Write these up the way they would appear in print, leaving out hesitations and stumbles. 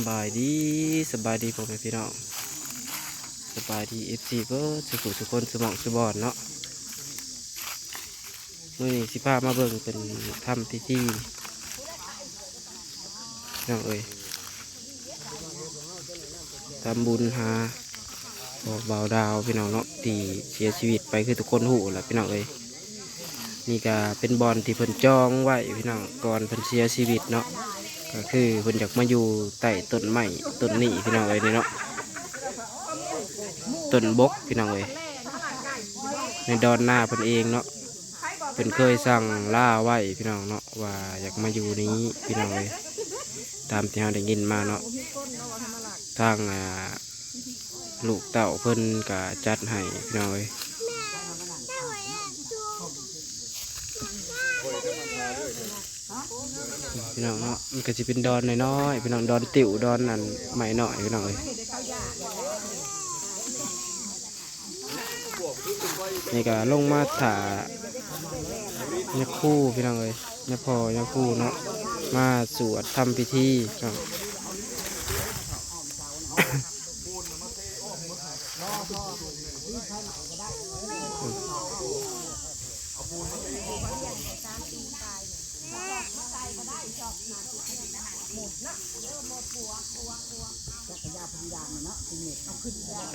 บายดีสบายดีผมพี่น้องสบายดีFCเพื่อสุขคนสมองสบอนเนาะมื่อนี้สิพามาเบิ่งเป็นทำพิธีน้องเอ้ยทำบุญหาบ่าวดาวพี่น้องเนาะที่เสียชีวิตไปคือทุกคนหูแหละพี่น้องเอ้ยนี่ก็เป็นบอนที่เพิ่นจองไว้พี่น้องก่อนเพิ่นเสียชีวิตเนาะก็คือเพิ่นอยากมาอยู่ใต้ต้นไม้ต้นนี้พี่น้องเอ้ยเนาะต้นบกพี่น้องเอ้ยในดอนหน้าเพิ่นเองเนาะเพิ่นเคยสั่งล่าไว้พี่น้องเนาะว่าอยากมาอยู่นี้พี่น้องเอ้ยตามที่เราได้ยินมาเนาะทางลูกเต่าเพิ่นก็จัดให้พี่น้องเอ้ยพี่น้องเนาะมันก็จะเป็นดอนน้อยๆพี่น้องดอนติ๋วดอนนั่นใหม่หน่อยพี่น้องเอ้ยนี่ก็ลงมาถ่าเนี่ยคู่พี่น้องเอ้ยเนี่ยพอเนี่ยคู่เนาะมาสวดทำพิธีเนาะ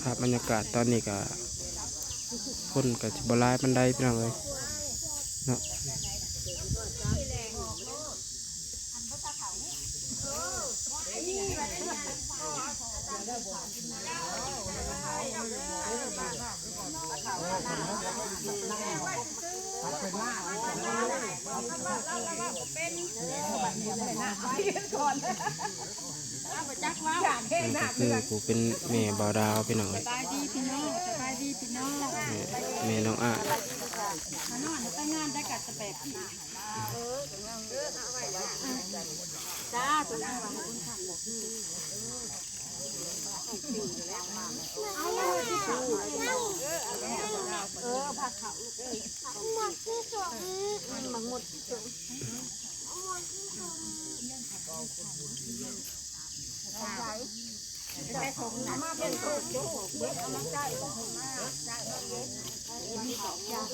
ภาพบรรยากาศตอนนี้ก็คนกับจิบลายบันไดพี่น้องเลยเนาะคือกูเป็นแม่บ่าวดาวพี่น้องเลยแม่น้องอ้าจ้าตัวนี้ว่าคุณทำหมดผักเขาหมดที่สองมันหมดที่สองไปถงน้ำเป็นตัวโจ๊กเบ็ดเอามาใจมีสองอย่าง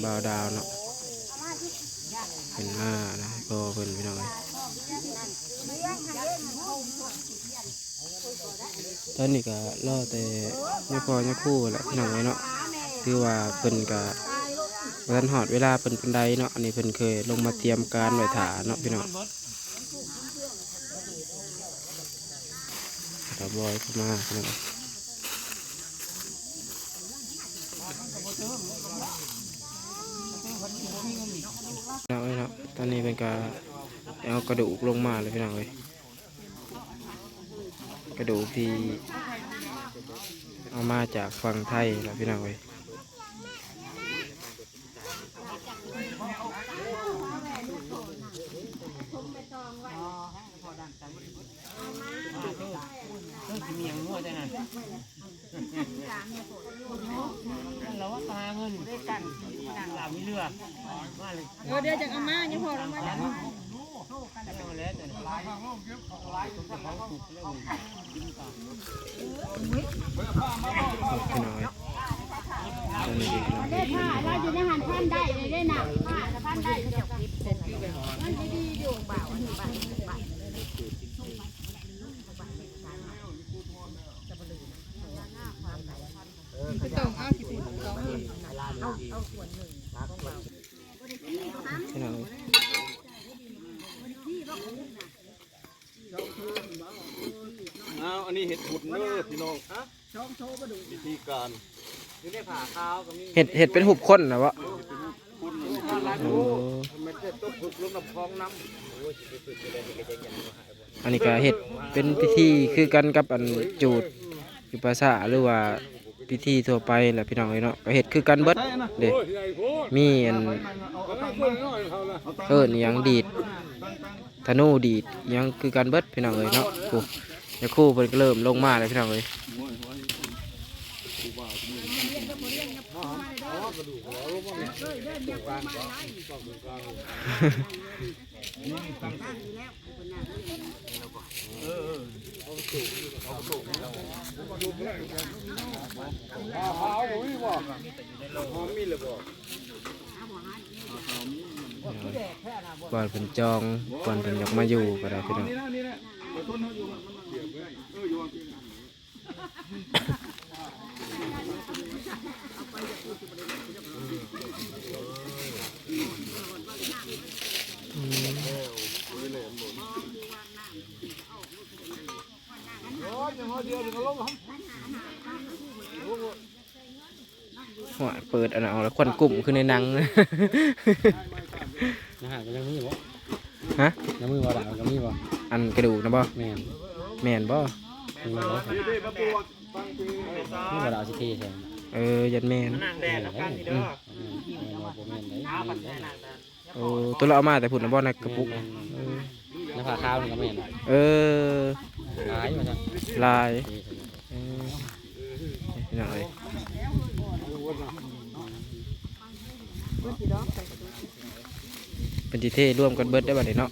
บ่าวดาวเนาะเป็นหน้านะก็เป็นพี่น้องตอนนี้ก็รอแต่ไม่พอไม่คู่แหละพี่น้องเนาะคือว่าเพิ่นก็วันหอดเวลาเพิ่นเป็นใดเนาะอันนี้เพิ่นเคยลงมาเตรียมการไว้ถาเนาะพี่น้องตาบอยเข้ามาพี่น้องเนาะตอนนี้เป็นการเอากระดูกลงมาเลยพี่น้องเลยกระดูกที่เอามาจากฝั่งไทยแล้วพี่น้องเลยเราว่าตาเงินได้กันหลับมีเรือมาเลยเดี๋ยวจะเอามาเนี่ยพอเรามาแล้วแล้วแต่ลายพี่น้อยตอนนี้ได้ผ้าเราอยู่ในหันพันได้เลยได้หนักผ้าจะพันได้จะจับกิบมันจะดีอยู่บ่าวบ่าวคือต้องเอาสิบ2เอาส่วนหนึ่งพี่น้อยอันนี้เห็ดบุญเนื้อพี่น้องวิธีการอยู่ในผ่าข้าวก็มีเห็ดเป็นหุบข้นนะวะอันนี้ก็เห็ดเป็นพิธีคือกันกับอันจูดอยู่ภาษาหรือว่าพิธีทั่วไปแหละพี่น้องเนาะก็เห็ดคือกันเบิดเด็มีอันยังดีดธนูดีดยังคือกันเบิดพี่น้องเนาะกูจะคู่เพิ่นก็เริ่มลงมาเลยพี่น้อง ก่อนเป็นจองก่อนเป็นอยากมาอยู่ก็ได้พี่น้องหัวเปิดอันนั้นเอาแล้วควันกลุ่มขึ้นในหนัง นะฮะก็ยังมีบ่ ฮะ ยังมีบ่ด่าก็มีบ่ อันกระดูกนะบ่ แม่น แม่นบ่ มีบ่มีบ่ด่าสิทีใช่ ยันแม่น นั่งแดดแล้วกันนี่เด้อบ่แม่นได้ โอ้ตัวเราเอามาแต่ผุดนะบ่ในกระปุก น้ำผ้าขาวนี่ก็แม่น หลายว่าซั่น ลายนี่หน่อยเป็นทีเท่ร่วมกันเบิดได้บัดนี้เนาะ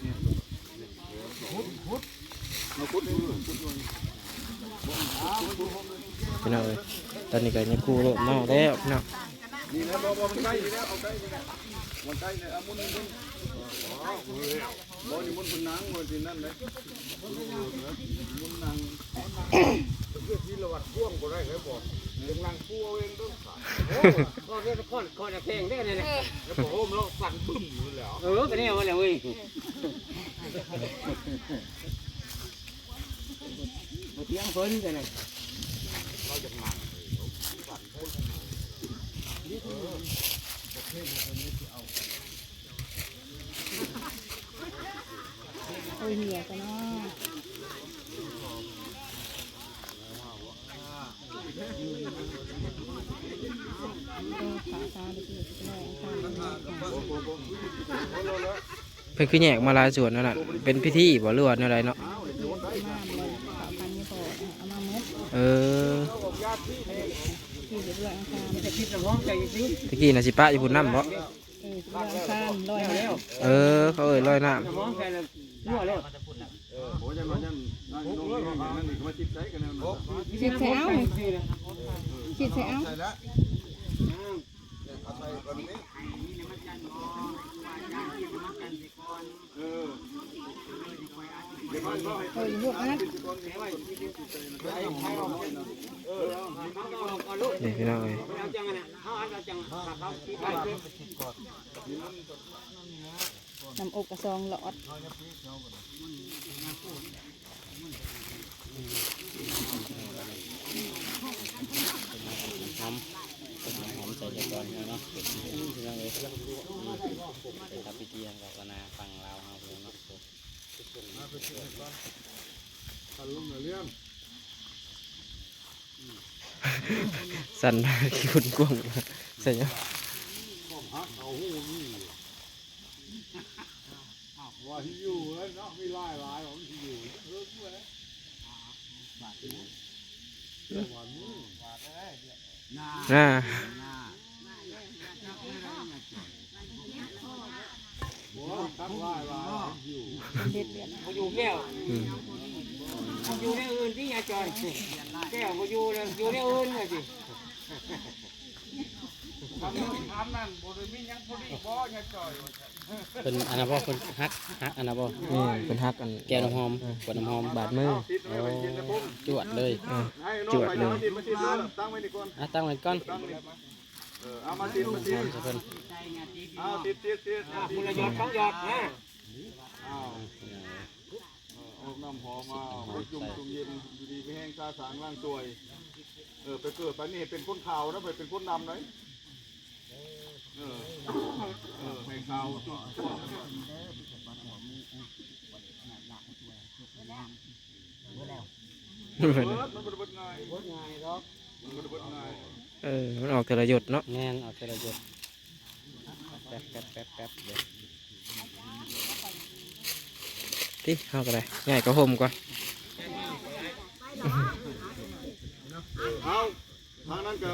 พี่น้องเอ้ยตอนนี้ก็ยังกู้โลกนอกแล้วพี่น้อง นี่นะบอกมันใกล้แล้วเอาใกล้มันใกล้เนี่ยมุนบอกอยู่มุนนางมันที่นั่นเลยมุนนางเพื่อที่ระวัดพ่วงก็ได้เลยบอกเรื่องนางกู้เองต้องขาก็เรื่องคนเพลงได้เลยแล้วผมโอ้มแล้วสั่นบึ้มอยู่แล้วก็นี่ว่าแล้วเว้ยบ่เที่ยงเพิ่นกันน่ะเหี่ยกันเนาะเพิ่นคือแยกมาหลายส่วนนั่นน่ะเป็นพิธีบ่หรือว่าอะไรเนาะตะกี้น่ะสิปะอยู่พุ่นน้ำบ่เขาลอยน้ำ โอ้ยมันยังนั่นนี่ก็มาจิบใจกันแล้ว ฉีดใส่เอาฉีดใส่เอา ใช่แล้วเอาใส่กันนี้ลูกอัด นี่พี่น้องเอ้ย น้ำอกกระซองหลอด หอมใส่เรียบร้อยแล้วเนาะพี่น้องเอ้ยเป็นทำพิธีทางศาสนาฝั่งลาวเฮาเนาะ สั่นขี้คุณกวงใส่ยัง ว่าที่อยู่แล้วเนาะไม่ไล่ลายของที่อยู่น่าตั้งไล่ลายอยู่ อยู่แก้วอยู่ในอื่นที่ยาจอยแก้วก็อยู่เลยอยู่ในอื่นเลยสิ เป็นอันนั้นบ่เป็นฮักอันนั้นบ่ นี่เป็นฮักอัน แก้วน้ำหอมขวดน้ำหอม บาดมือ จวดเลย จวดเลย ตั้งไว้ดีก่อน ตั้งไว้ก่อน เอามาติดมาติด เพิ่น เอาติดคุณหยอด2หยอดนะ เอาน้ำหอมมาจุ่มเย็นอยู่ดีไม่แห้งซาสารว่างสวยไปเกิดไปนี่เป็นคนข่าวนะไปเป็นคนนำเลยให้ข่าวจุ่มมันบดง่ายหรอกมันบดง่าย มันออกแต่ละหยดเนาะ แน่นเอาแต่ละหยดแป๊บเดี๋ยว ที่เข้ากันเลยง่ายก็ห่มก่อน เอา ทางนั้นก็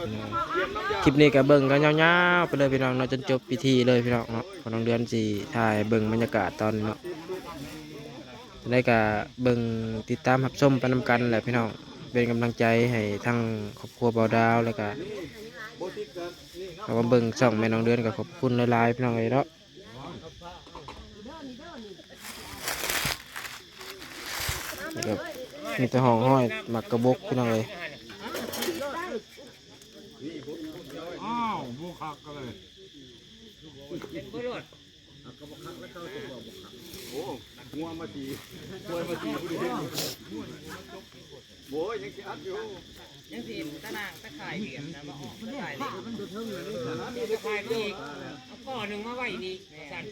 เตรียมน้ำยา คลิปนี้ก็เบิ่งกันยาวๆไปเลยพี่น้องเนาะจนจบพิธีเลยพี่น้องเนาะพอน้องเดือนสิถ่ายเบิ่งบรรยากาศตอนเนาะจะได้ก็เบิ่งติดตามรับชมไปนำกันแหละพี่น้องเป็นกำลังใจให้ทั้งครอบครัวเบาดาวแล้วก็ บ่ติดกันนี่ เราก็เบิ่งช่องแม่น้องเดือนก็ขอบคุณหลายๆพี่น้องเลยเนาะแล้วก็มีแต่ห้องห้อยหมักกระบกพี่น้องเลย อ้าวบ่คักกันเลยโอ้งัวมาตีกล้วยมาตีผู้ดีโอ้ยยังสิอัดอยู่ ยังสิตะนางตะข่ายเหลี่ยมนะมาออกตะข่ายเหลี่ยมตะข่ายไปอีกเอาข้อหนึ่งมาไว้นี่สั่น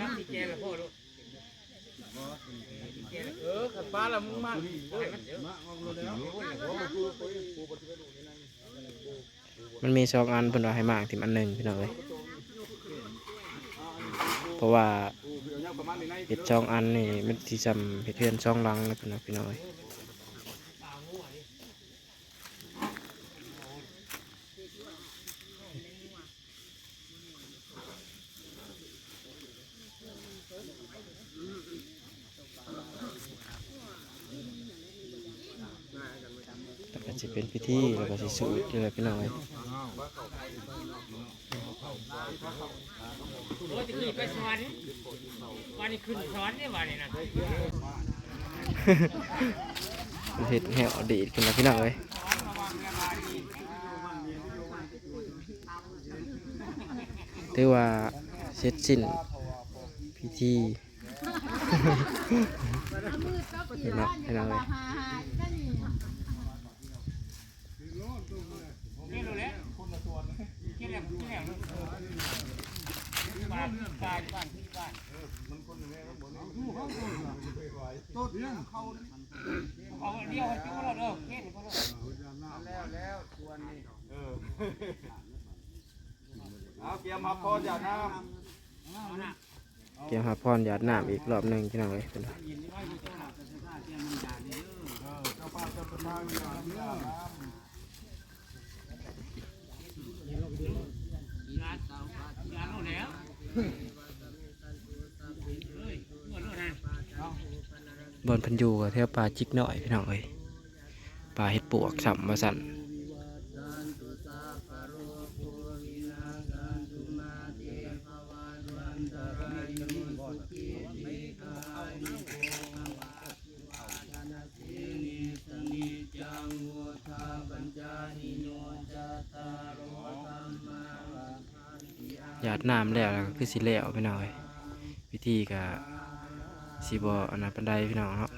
น้ำสีแจงละพ่อลูก ขัดฟ้าละมึงมา มันมี2 อันเพิ่นว่าให้มากที่อันหนึงพี่น้องเลยเพราะว่าเห็ด2 อันนี่มันสิซ้ำเห็ดเทือน2 หลังนะพี่น้องเลยแล้วก็จะเป็นพิธีแล้วก็สิสูตรเลยพี่น้องเลย โอ้ตะกี้ไปสวรรค์วันนี้ขึ้นสวรรค์เนี่ยวันนี้นะ เห็ดแหวดีดขึ้นแล้วพี่น้องเลยถือว่าเสร็จสิ้นพิธีเห็นเนาะพี่น้องเลย นี่รู้แล้วคนละตัวนี่แค่แล้วแค่แล้วบ้านตายบ้านที่บ้านเอาเดียวจู้แล้วเด้อเห็นเขาแล้ว เอาเกียร์มาพออย่าน้ เกี่ยวหาพรหยาดน้ำอีกรอบหนึ่งพี่น้องเลยเป็นไร ร้านโน่นแล้วเฮ้ยเงินโน่นนั่น บนพันอยูกับเที่ยวปลาจิกหน่อยพี่น้องเลยปลาเห็ดปวกสัมมาสั่นหยาดน้ำแล้วก็คือสิแล้วพี่น้องเลยวิธีกับสีบอนาปันไดพี่น้องเนาะ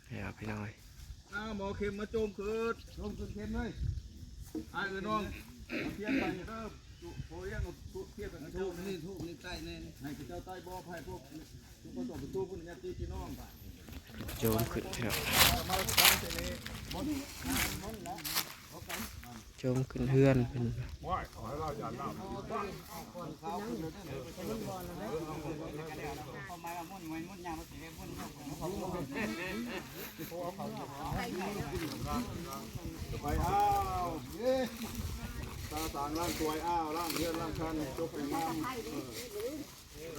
เนี่ยพี่น้องเลย ำอ้าวหมอเข็มมาโจมขึ้นเข็มเลยไอ้เอ้น้องเทียนไปเด้อโอ้ยเทียนกันทูบนี่ใต้นี่ให้เจ้าใต้บ่อไผ่พวกทุกคนต่อประตูคุณญาติพี่น้อง โจมขึ้นพี่น้องโจมขึ้นเฮือนเป็น ไปอ้าวตาต่างร่างตัวอ้าวร่างเลื่อนร่างชันจบไปงาม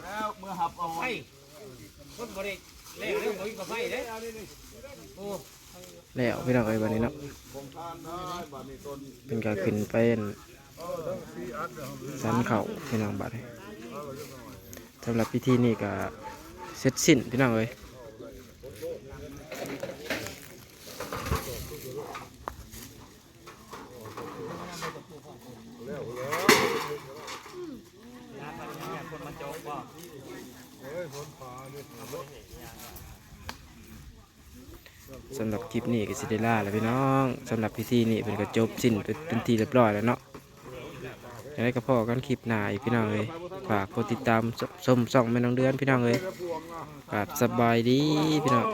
แล้วเมื่อหับเอา ไฟคนบริเล่เรื่องบริกับไฟเด้โอ้ แล้วพี่น้องเอ้ยวันนี้เนาะ ผมทานได้บัดนี้ต้น เป็นการขึ้นเป็นสันเข่าพี่น้องบัดนี้สำหรับพิธีนี้ก็เสร็จสิ้นพี่น้องเอ้ย สำหรับคลิปนี้ก็สิได้ลาแล้วพี่น้องสำหรับพิธีนี้เป็นก็จบสิ้นเป็นที่เรียบร้อยแล้วเนาะ จะได้กระเพาะกันคลิปหน้าอีกพี่น้องเลยฝากกดติดตามชมส่องแม่น้องเดือนพี่น้องเลยครับสบายดีพี่น้อง